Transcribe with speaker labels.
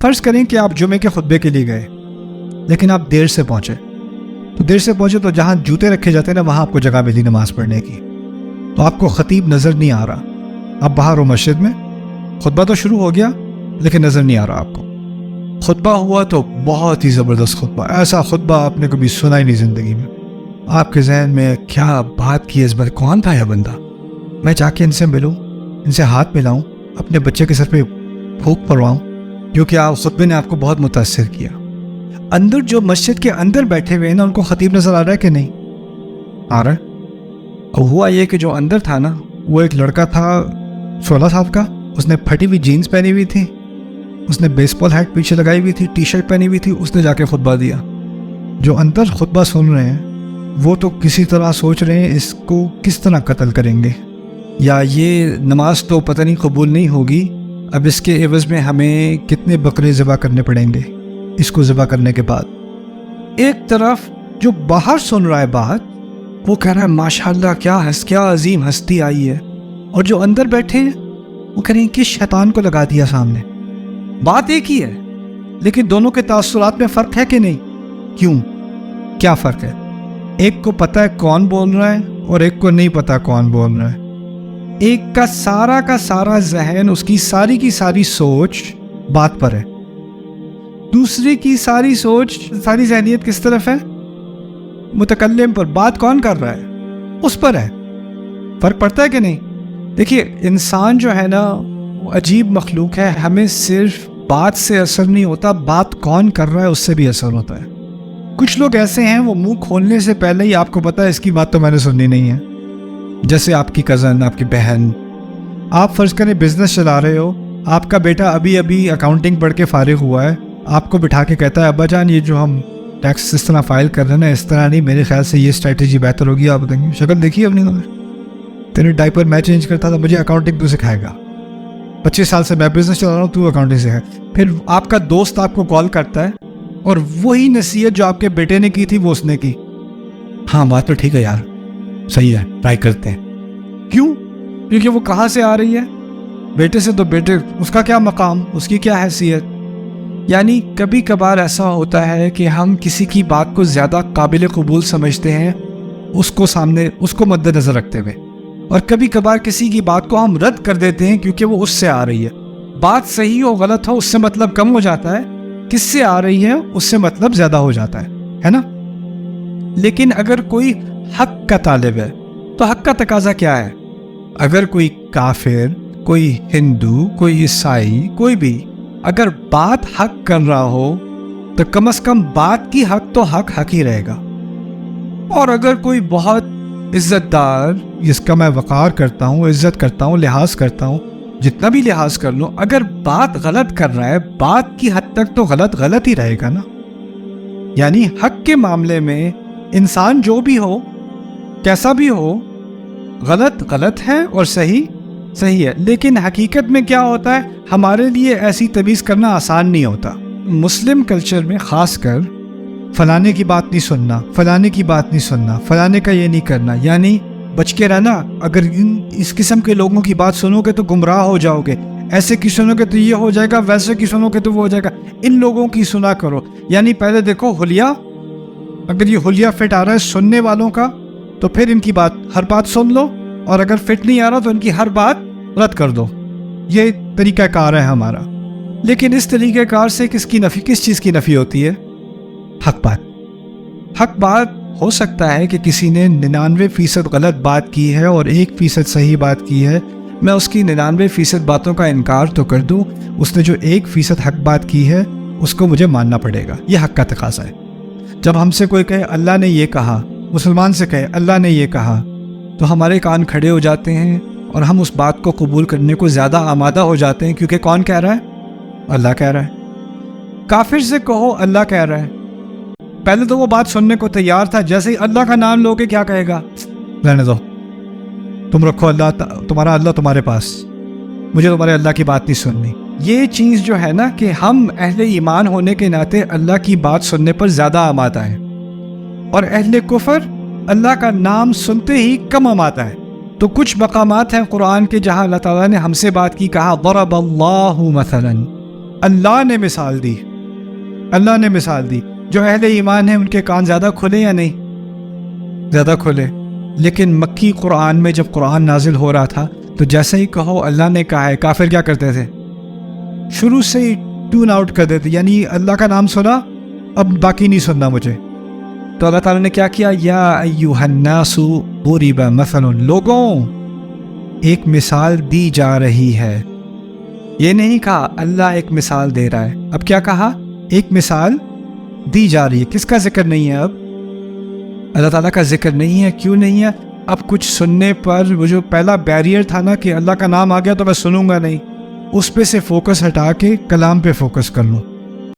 Speaker 1: فرض کریں کہ آپ جمعے کے خطبے کے لیے گئے لیکن آپ دیر سے پہنچے، تو جہاں جوتے رکھے جاتے ہیں نا وہاں آپ کو جگہ ملی نماز پڑھنے کی، تو آپ کو خطیب نظر نہیں آ رہا، آپ باہر ہو مسجد میں، خطبہ تو شروع ہو گیا لیکن نظر نہیں آ رہا آپ کو۔ خطبہ ہوا تو بہت ہی زبردست خطبہ، ایسا خطبہ آپ نے کبھی سنا ہی نہیں زندگی میں۔ آپ کے ذہن میں کیا بات کی اس بار، کون تھا یہ بندہ، میں جا کے ان سے ملوں، ان سے ہاتھ ملاؤں، اپنے بچے کے سر پہ پھونک پڑواؤں، کیونکہ آپ خطبے نے آپ کو بہت متاثر کیا۔ اندر جو مسجد کے اندر بیٹھے ہوئے ہیں نا، ان کو خطیب نظر آ رہا ہے کہ نہیں آ رہا ہے؟ اور ہوا یہ کہ جو اندر تھا نا، وہ ایک لڑکا تھا 16 سال کا، اس نے پھٹی ہوئی جینز پہنی ہوئی تھی، اس نے بیس بال ہیٹ پیچھے لگائی ہوئی تھی، ٹی شرٹ پہنی ہوئی تھی، اس نے جا کے خطبہ دیا۔ جو اندر خطبہ سن رہے ہیں وہ تو کسی طرح سوچ رہے ہیں اس کو کس طرح قتل کریں گے، یا یہ نماز تو پتہ نہیں قبول نہیں ہوگی، اب اس کے عوض میں ہمیں کتنے بکرے ذبح کرنے پڑیں گے اس کو ذبح کرنے کے بعد۔ ایک طرف جو باہر سن رہا ہے بات، وہ کہہ رہا ہے ماشاءاللہ کیا عظیم ہستی آئی ہے، اور جو اندر بیٹھے ہیں وہ کہہ رہے ہیں کہ شیطان کو لگا دیا سامنے۔ بات ایک ہی ہے لیکن دونوں کے تاثرات میں فرق ہے کہ نہیں؟ کیوں؟ کیا فرق ہے؟ ایک کو پتہ ہے کون بول رہا ہے اور ایک کو نہیں پتہ کون بول رہا ہے۔ ایک کا سارا ذہن، اس کی ساری سوچ بات پر ہے، دوسرے کی ساری ذہنیت کس طرف ہے؟ متکلم پر۔ بات کون کر رہا ہے اس پر ہے۔ فرق پڑتا ہے کہ نہیں؟ دیکھیے، انسان جو ہے نا وہ عجیب مخلوق ہے، ہمیں صرف بات سے اثر نہیں ہوتا، بات کون کر رہا ہے اس سے بھی اثر ہوتا ہے۔ کچھ لوگ ایسے ہیں وہ منہ کھولنے سے پہلے ہی آپ کو پتا ہے اس کی بات تو میں نے سننی نہیں ہے، جیسے آپ کی کزن، آپ کی بہن۔ آپ فرض کریں بزنس چلا رہے ہو، آپ کا بیٹا ابھی اکاؤنٹنگ پڑھ کے فارغ ہوا ہے، آپ کو بٹھا کے کہتا ہے ابا جان یہ جو ہم ٹیکس اس طرح فائل کر رہے ہیں نا، اس طرح نہیں، میرے خیال سے یہ اسٹریٹجی بہتر ہوگی۔ آپ بتائیں گے شکل دیکھی اپنی، تیرے ڈائپر میں چینج کرتا تھا، مجھے اکاؤنٹنگ تو سکھائے گا، 25 سال سے میں بزنس چلا رہا ہوں، تو اکاؤنٹنگ سکھائے۔ پھر آپ کا دوست آپ کو کال کرتا ہے اور وہی نصیحت جو آپ کے بیٹے نے کی تھی وہ اس نے کی، ہاں بات تو ٹھیک ہے یار، صحیح ہے، ٹرائی کرتے ہیں۔ کیوں؟ کیونکہ وہ کہاں سے آ رہی ہے؟ بیٹے سے۔ تو بیٹے، اس کا کیا مقام، اس کی کیا حیثیت؟ یعنی کبھی کبھار ایسا ہوتا ہے کہ ہم کسی کی بات کو زیادہ قابل قبول سمجھتے ہیں اس کو مد نظر رکھتے ہوئے، اور کبھی کبھار کسی کی بات کو ہم رد کر دیتے ہیں کیونکہ وہ اس سے آ رہی ہے۔ بات صحیح ہو غلط ہو، اس سے مطلب کم ہو جاتا ہے، کس سے آ رہی ہے اس سے مطلب زیادہ ہو جاتا ہے نا؟ لیکن اگر کوئی حق کا طالب ہے تو حق کا تقاضا کیا ہے؟ اگر کوئی کافر، کوئی ہندو، کوئی عیسائی، کوئی بھی اگر بات حق کر رہا ہو تو کم از کم بات کی حق تو حق ہی رہے گا۔ اور اگر کوئی بہت عزت دار، جس کا میں وقار کرتا ہوں، عزت کرتا ہوں، لحاظ کرتا ہوں، جتنا بھی لحاظ کر لوں، اگر بات غلط کر رہا ہے، بات کی حد تک تو غلط ہی رہے گا نا۔ یعنی حق کے معاملے میں انسان جو بھی ہو، کیسا بھی ہو، غلط ہے اور صحیح ہے۔ لیکن حقیقت میں کیا ہوتا ہے، ہمارے لیے ایسی تمیز کرنا آسان نہیں ہوتا۔ مسلم کلچر میں خاص کر فلانے کی بات نہیں سننا، فلانے کی بات نہیں سننا، فلانے کا یہ نہیں کرنا، یعنی بچ کے رہنا۔ اگر اس قسم کے لوگوں کی بات سنو گے تو گمراہ ہو جاؤ گے، ایسے کی سنو گے تو یہ ہو جائے گا، ویسے کی سنو گے تو وہ ہو جائے گا، ان لوگوں کی سنا کرو۔ یعنی پہلے دیکھو حلیہ، اگر یہ حلیہ فٹ آ رہا ہے سننے والوں کا تو پھر ان کی ہر بات سن لو، اور اگر فٹ نہیں آ رہا تو ان کی ہر بات رد کر دو۔ یہ طریقہ کار ہے ہمارا۔ لیکن اس طریقہ کار سے کس چیز کی نفی ہوتی ہے؟ حق بات ہو سکتا ہے کہ کسی نے 99% غلط بات کی ہے اور 1% صحیح بات کی ہے، میں اس کی 99% باتوں کا انکار تو کر دوں، اس نے جو 1% حق بات کی ہے اس کو مجھے ماننا پڑے گا۔ یہ حق کا تقاضا ہے۔ جب ہم سے کوئی کہے اللہ نے یہ کہا، مسلمان سے کہے اللہ نے یہ کہا، تو ہمارے کان کھڑے ہو جاتے ہیں اور ہم اس بات کو قبول کرنے کو زیادہ آمادہ ہو جاتے ہیں، کیونکہ کون کہہ رہا ہے؟ اللہ کہہ رہا ہے۔ کافر سے کہو اللہ کہہ رہا ہے، پہلے تو وہ بات سننے کو تیار تھا، جیسے ہی اللہ کا نام لوگے کیا کہے گا؟ رہنے دو، تم رکھو تمہارا اللہ تمہارے پاس، مجھے تمہارے اللہ کی بات نہیں سننی۔ یہ چیز جو ہے نا کہ ہم اہل ایمان ہونے کے ناطے اللہ کی بات سننے پر زیادہ آمادہ ہیں، اور اہل کفر اللہ کا نام سنتے ہی کم آمادہ ہے۔ تو کچھ مقامات ہیں قرآن کے جہاں اللہ تعالیٰ نے ہم سے بات کی، کہا ضرب اللہ مثلا، اللہ نے مثال دی، اللہ نے مثال دی. جو اہل ایمان ہیں ان کے کان زیادہ کھلے یا نہیں؟ زیادہ کھلے. لیکن مکی قرآن میں جب قرآن نازل ہو رہا تھا تو جیسے ہی کہو اللہ نے کہا ہے، کافر کیا کرتے تھے؟ شروع سے ہی ٹون آؤٹ کر دیتے، یعنی اللہ کا نام سنا اب باقی نہیں سننا مجھے. تو اللہ تعالیٰ نے کیا کیا؟ یا ایھا الناس ضرب مثل، لوگوں ایک مثال دی جا رہی ہے. یہ نہیں کہا اللہ ایک مثال دے رہا ہے، اب کیا کہا؟ ایک مثال دی جا رہی ہے. کس کا ذکر نہیں ہے؟ اب اللہ تعالیٰ کا ذکر نہیں ہے. کیوں نہیں ہے؟ اب کچھ سننے پر وہ جو پہلا بیریئر تھا نا کہ اللہ کا نام آ گیا تو میں سنوں گا نہیں، اس پہ سے فوکس ہٹا کے کلام پہ فوکس کر لوں.